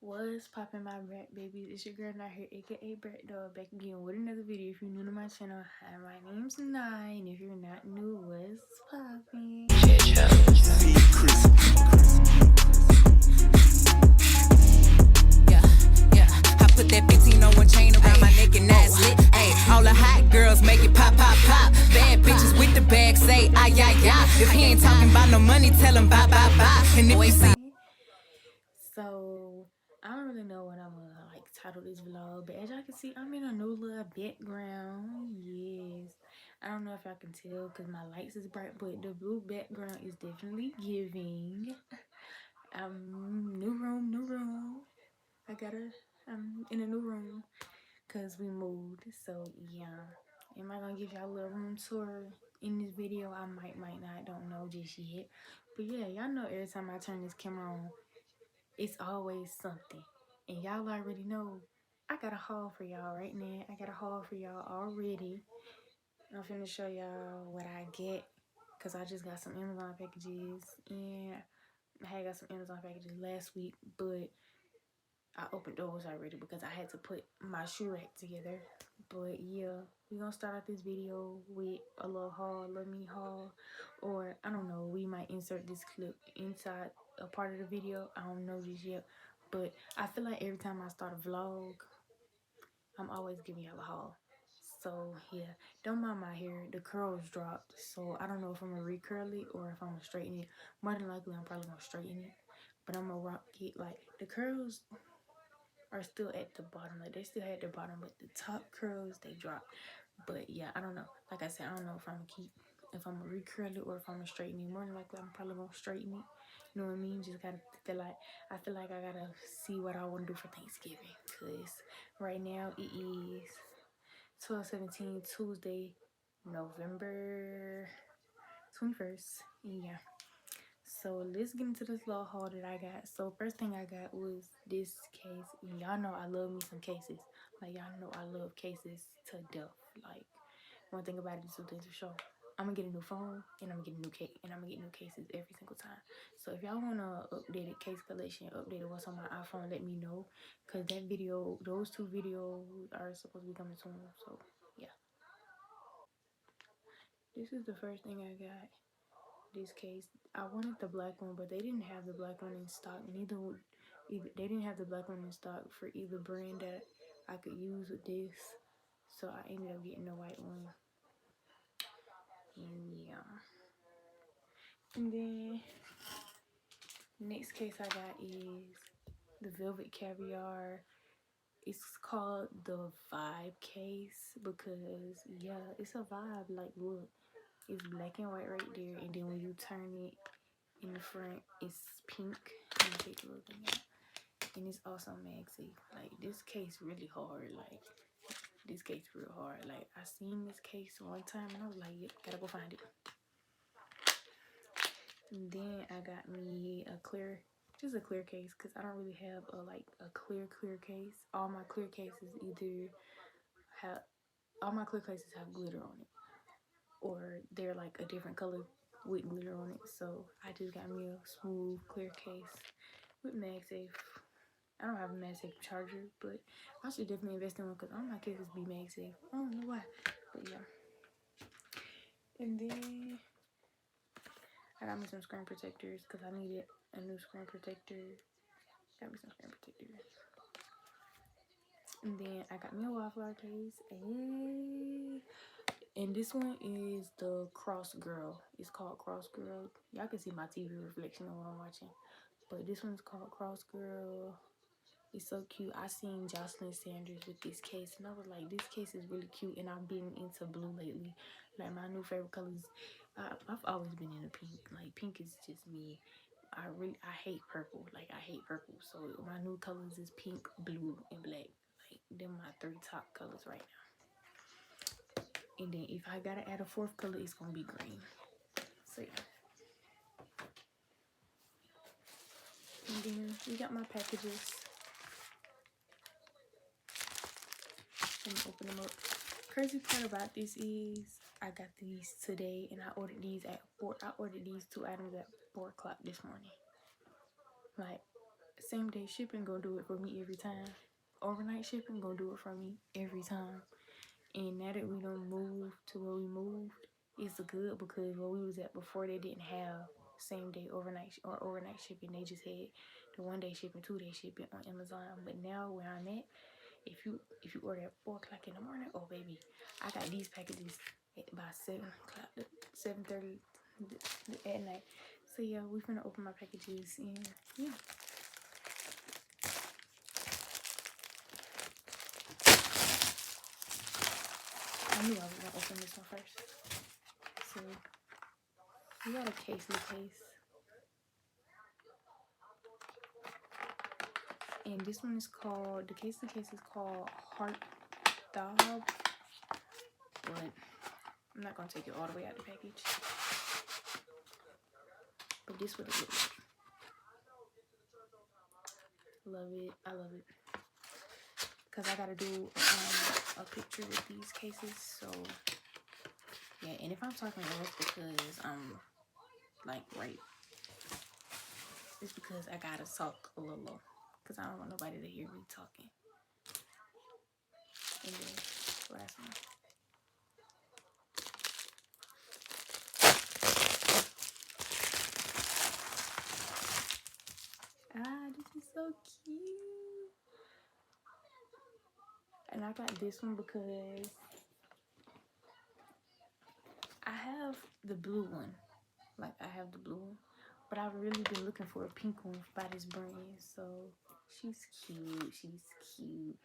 What's poppin', my brat babies? It's your girl out here, aka Brat Doll, back again with another video. If you're new to my channel, hi, my name's Nye, and if you're not new, what's poppin'? Yeah. I put that 1501 chain around my neck and that's lit. Ayy, all the hot girls make it pop, pop, pop. Bad bitches with the bag say, ay, ay, ay. If he ain't talking about no money, tell him bye, bye, bye. And if you see. So, I don't really know what I'm gonna title this vlog, but as y'all can see, I'm in a new little background. Yes, I don't know if y'all can tell because my lights is bright, but the blue background is definitely giving. New room. I'm in a new room because we moved. So yeah, am I gonna give y'all a little room tour in this video? I might not, don't know just yet. But yeah, y'all know every time I turn this camera on, it's always something. And y'all already know I got a haul for y'all right now. I got a haul for y'all already. I'm finna show y'all what I get because I just got some Amazon packages, and I had got some Amazon packages last week, but I opened those already because I had to put my shoe rack together. But yeah, we're gonna start out this video with a little haul, a little mini haul, or I don't know, we might insert this clip inside a part of the video. I don't know just yet, but I feel like every time I start a vlog, I'm always giving y'all a haul. So yeah, don't mind my hair, the curls dropped, so I don't know if I'm gonna recurl it or if I'm gonna straighten it. More than likely I'm probably gonna straighten it, but I'm gonna rock it. Like the curls are still at the bottom, like they still at the bottom, but the top curls, they drop. But yeah, I don't know, like I said, I don't know if I'm gonna recurl it or if I'm gonna straighten it. More than likely I'm probably gonna straighten it, you know what I mean? Just gotta feel like, I feel like I gotta see what I want to do for Thanksgiving, because right now it is 12/17, Tuesday, November 21st. Yeah, so let's get into this little haul that I got. So first thing I got was this case. Y'all know I love me some cases. Like y'all know I love cases to death. Like one thing about it is two things for sure. I'm gonna get a new phone and I'm gonna get a new case, and I'm gonna get new cases every single time. So if y'all wanna updated case collection, updated what's on my iPhone, let me know. Cause that video, those two videos are supposed to be coming soon. So yeah. This is the first thing I got. This case, I wanted the black one, but they didn't have the black one in stock. They didn't have the black one in stock for either brand that I could use with this, so I ended up getting the white one. And yeah, and then next case I got is the velvet caviar. It's called the vibe case because yeah, it's a vibe. Like look, it's black and white right there, and then when you turn it in the front, it's pink. Let me take a look at that. And it's also MagSafe. Like this case really hard. Like this case real hard. Like I seen this case one time and I was like, yep, gotta go find it. And then I got me a clear, just a clear case, because I don't really have a clear case. All my clear cases have glitter on it, or they're like a different color with glitter on it. So I just got me a smooth clear case with MagSafe. I don't have a MagSafe charger, but I should definitely invest in one because all my cases be MagSafe. I don't know why, but yeah. And then I got me some screen protectors because I needed a new screen protector. Got me some screen protectors. And then I got me a Wildflower case, and this one is the Cross Girl. It's called Cross Girl. Y'all can see my TV reflection of what I'm watching, but this one's called Cross Girl. It's so cute. I seen Jocelyn Sanders with this case, and I was like, this case is really cute. And I've been into blue lately. Like my new favorite colors. I've always been into pink. Like pink is just me. I hate purple. Like I hate purple. So my new colors is pink, blue, and black. Like they're my three top colors right now. And then if I gotta add a fourth color, it's gonna be green. So yeah. And then we got my packages. Let me open them up. Crazy part about this is I got these today, and I ordered these at 4. I ordered these 2 items at 4 o'clock this morning. Like Same day shipping gonna do it for me every time. Overnight shipping gonna do it for me every time. And now that we done moved to where we moved, it's good because where we was at before, they didn't have same day overnight shipping. They just had the 1 day shipping, 2 day shipping on Amazon. But now where I'm at, if you order at 4 o'clock in the morning, oh baby, I got these packages by 7 o'clock, 7:30 at night. So yeah, we finna open my packages and yeah. I knew I was gonna open this one first. So we got a case. And this one is called, the case is called Heart Dog. But I'm not gonna take it all the way out the package. But this what it looks like. Love it. I love it. Because I gotta do a picture with these cases. So yeah, and if I'm talking low, it's because I'm like right. It's because I gotta talk a little low. Because I don't want nobody to hear me talking. And then last one. This is so cute. And I got this one because I have the blue one. Like, I have the blue one. But I've really been looking for a pink one by this brand. So, she's cute.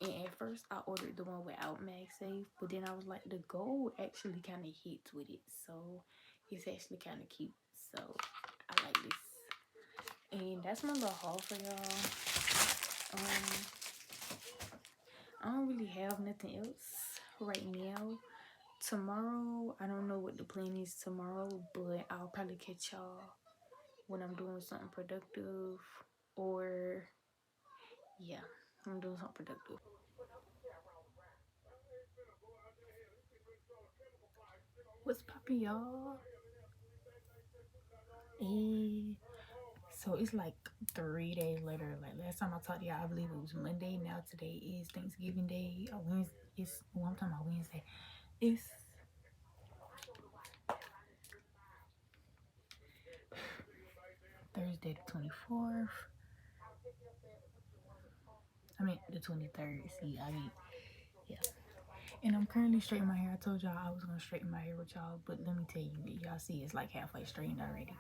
And at first, I ordered the one without MagSafe. But then I was like, the gold actually kind of hits with it. So, it's actually kind of cute. So, I like this. And that's my little haul for y'all. I don't really have nothing else right now. Tomorrow, I don't know what the plan is tomorrow, but I'll probably catch y'all when I'm doing something productive, or yeah, I'm doing something productive. What's poppin', y'all? So it's like 3 days later. Like last time I talked to y'all, I believe it was Monday. Now today is Thanksgiving Day. Wednesday. I'm talking about Wednesday. It's Thursday the 24th. I mean the 23rd. Yeah. And I'm currently straightening my hair. I told y'all I was gonna straighten my hair with y'all, but let me tell you, y'all see it's like halfway straightened already.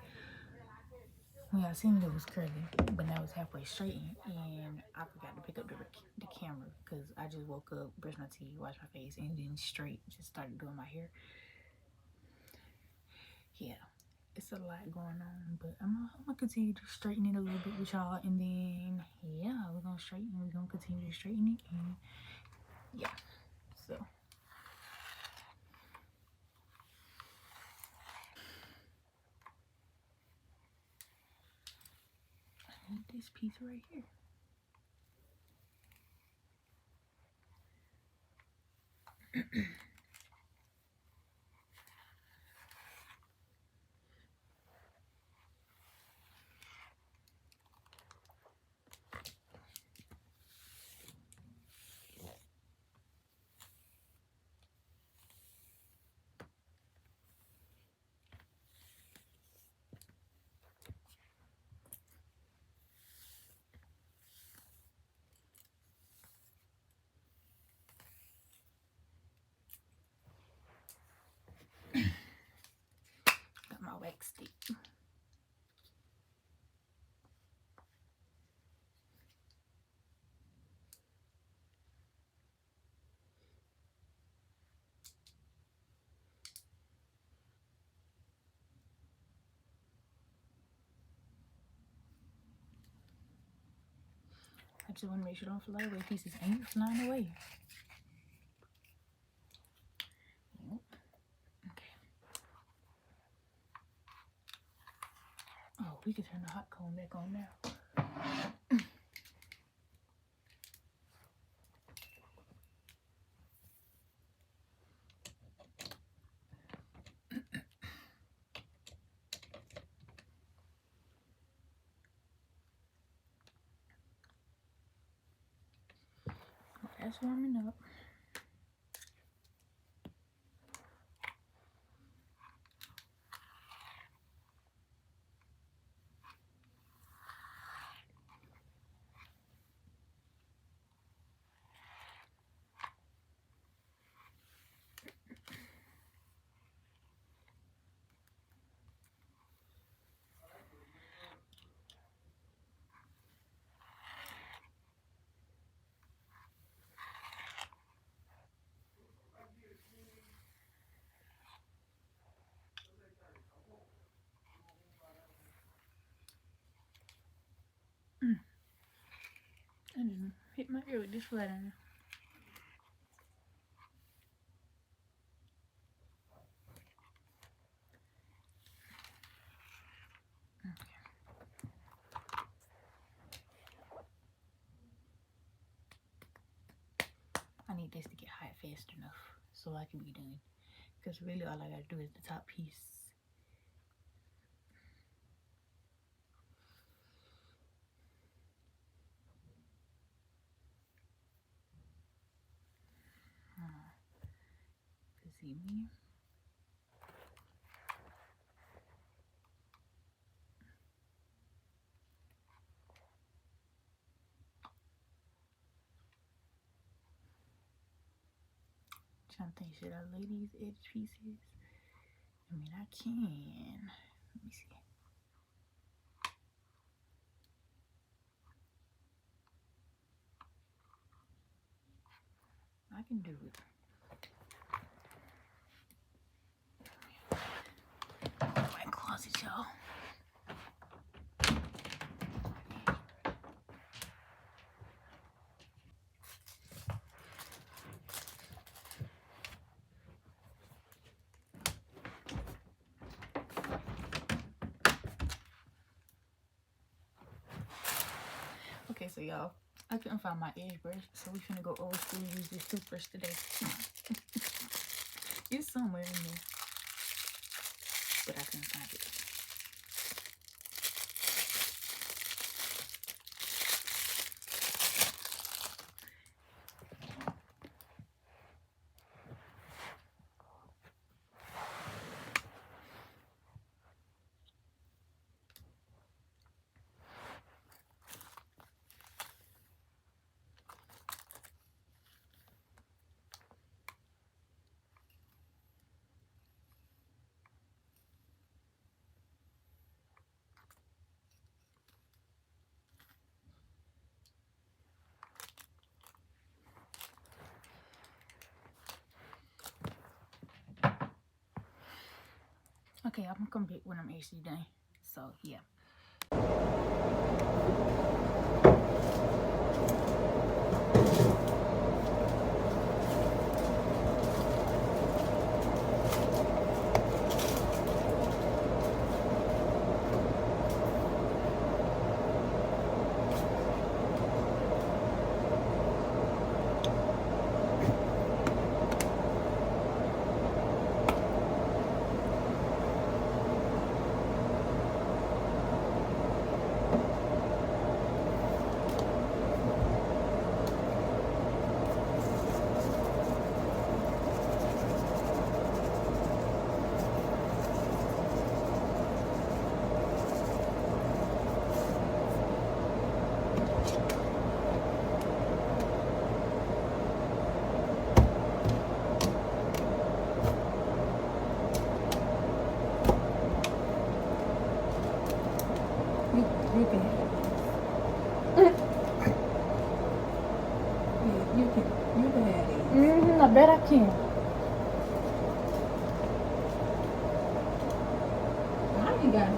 When y'all seen it was curly, but now it's halfway straightened, and I forgot to pick up the camera because I just woke up, brushed my teeth, washed my face, and then straight just started doing my hair. Yeah, it's a lot going on, but I'm gonna continue to straighten it a little bit with y'all, and then yeah, we're gonna continue to straighten it, and yeah, so. I need this piece right here. Got my wax stick. I just want to make sure don't fly away. Pieces ain't flying away. Nope. Okay. Oh, we can turn the hot comb back on now. That's warming up. I didn't hit my ear with this flat iron. I need this to get hot fast enough so I can be done. Because really all I gotta do is the top piece. See me? Trying to think, should I lay these edge pieces? I mean, I can. Let me see. I can do it. My closet, y'all. Okay, so y'all, I couldn't find my edge brush, so we finna go old school and use this toothbrush today. It's somewhere in there, but I couldn't find it. Okay, I'm gonna come back when I'm actually done. So, yeah. I bet I can. Now you got it.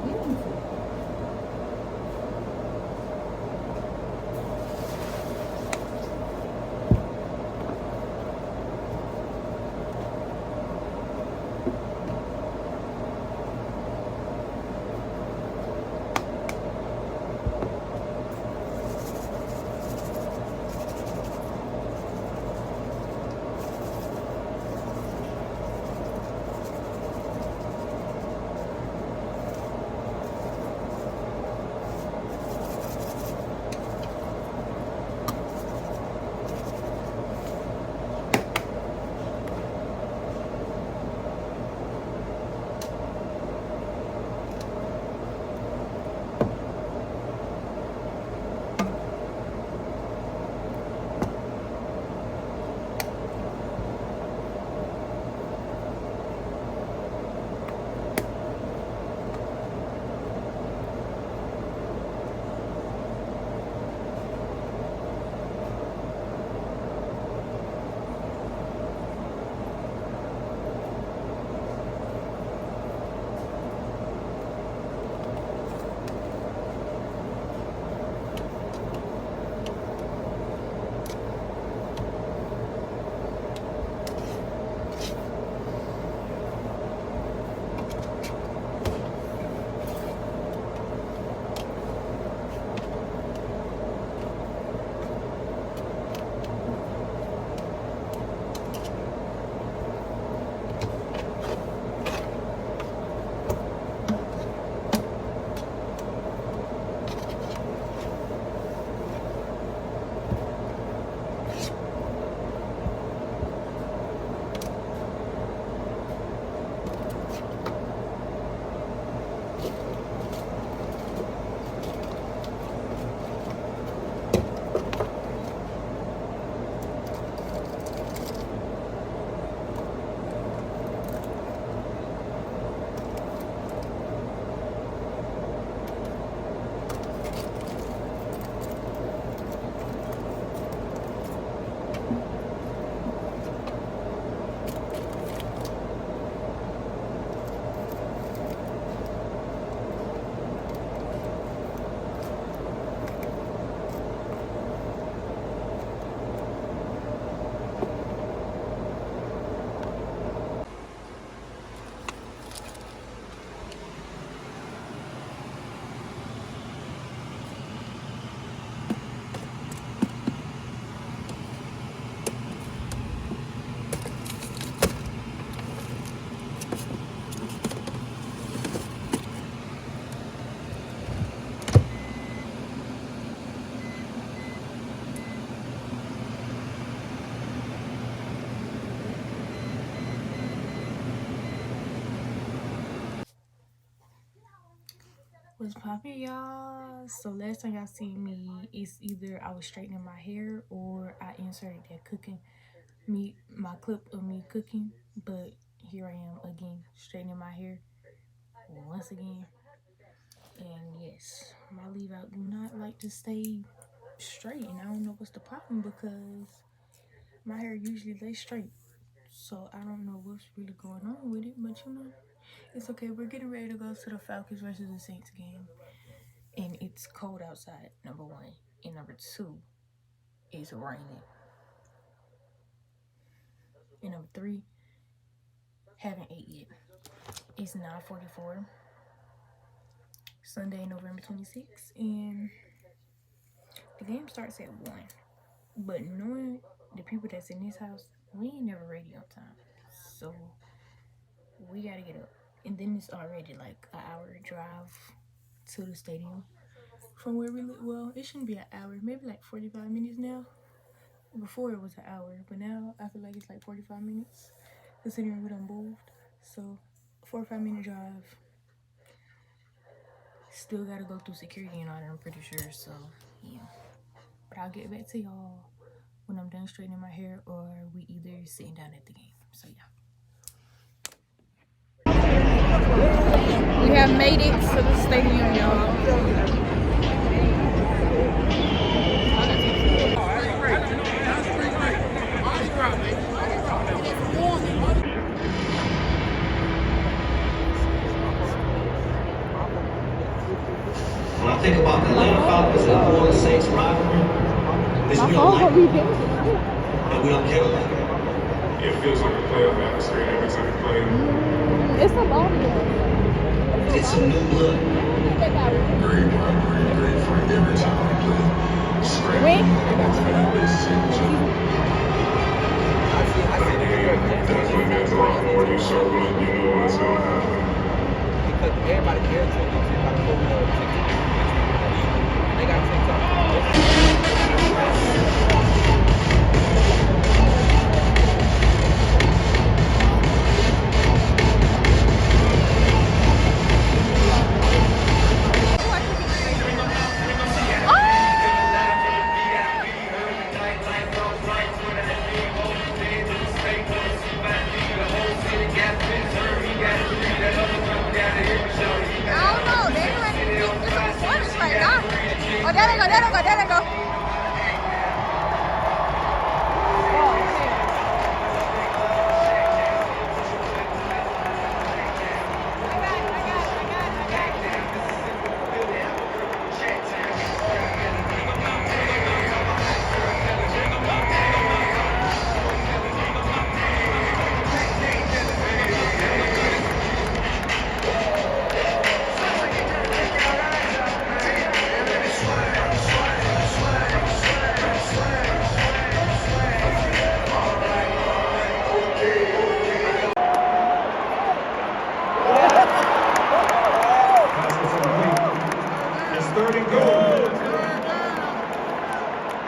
What's poppin', y'all? So last time y'all see me, it's either I was straightening my hair or I inserted that my clip of me cooking. But here I am again, straightening my hair once again. And yes, my leave out do not like to stay straight, and I don't know what's the problem because my hair usually lays straight. So I don't know what's really going on with it, but you know, it's okay. We're getting ready to go to the Falcons versus the Saints game. And it's cold outside, number one. And number two, it's raining. And number three, haven't ate yet. It's 9:44, Sunday, November 26th, and the game starts at 1. But knowing the people that's in this house, we ain't never ready on time. So we gotta get up. And then it's already like an hour drive to the stadium from where we live. Well, it shouldn't be an hour, maybe like 45 minutes now. Before it was an hour, but now I feel like it's like 45 minutes considering we done moved. So 45-minute drive. Still gotta go through security and all that, I'm pretty sure. So yeah, but I'll get back to y'all when I'm done straightening my hair or we either sitting down at the game. So yeah, we have made it to the stadium, y'all. When I think about the Atlanta Falcons and the Orleans Saints rivalry, we don't like it. And we don't care about it. It feels like a playoff atmosphere every time you play. It's a ball. It's some new blood. Green, green for every time we play. Wait. But again, definitely means a lot more when you show up, you know what's going to happen. Because everybody cares to them. They got TikTok. There they go.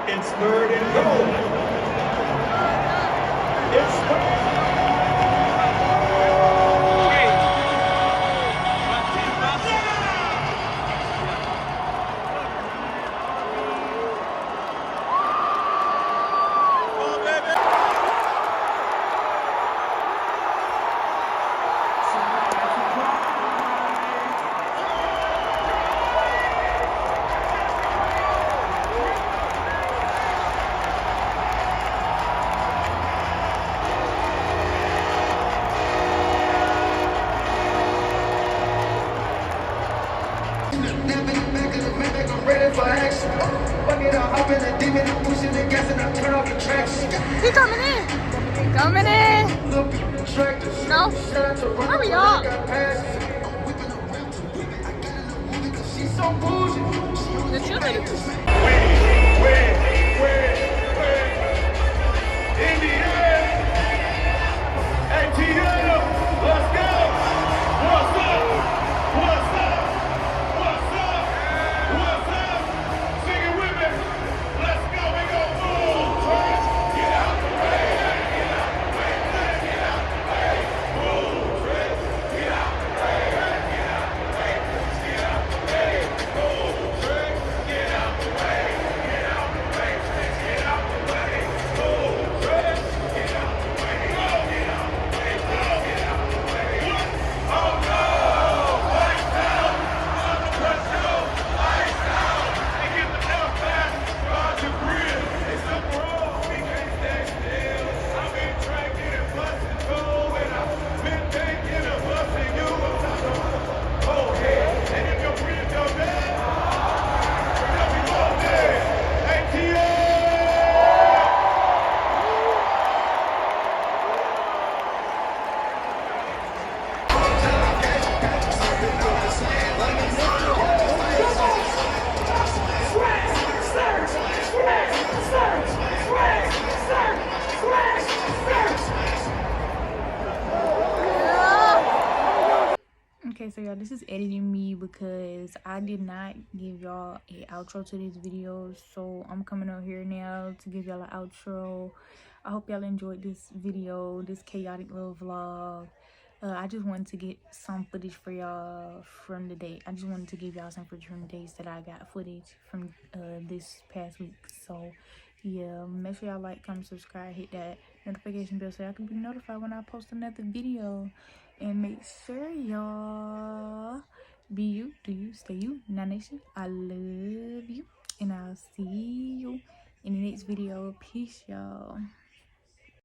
It's third and goal. He coming in. Coming in. No. Hurry up. The cheerleaders. Indiana. ATL. Let's go. What's up? What's up? What's up? What's up? Sing it with me. Let's go. We go. Boom. Get out the way. Get out the way. Get out the way. Boom. Get out the way. Get out the way. Get out the way. so y'all, this is editing me because I did not give y'all an outro to this video, so I'm coming out here now to give y'all an outro. I hope y'all enjoyed this video, this chaotic little vlog. I just wanted to get some footage for y'all from the day. I just wanted to give y'all some footage from the days that I got footage from this past week. So yeah, make sure y'all like, comment, subscribe, hit that notification bell so y'all can be notified when I post another video. And make sure y'all be you, do you, stay you. Now nation, I love you, and I'll see you in the next video. Peace, y'all.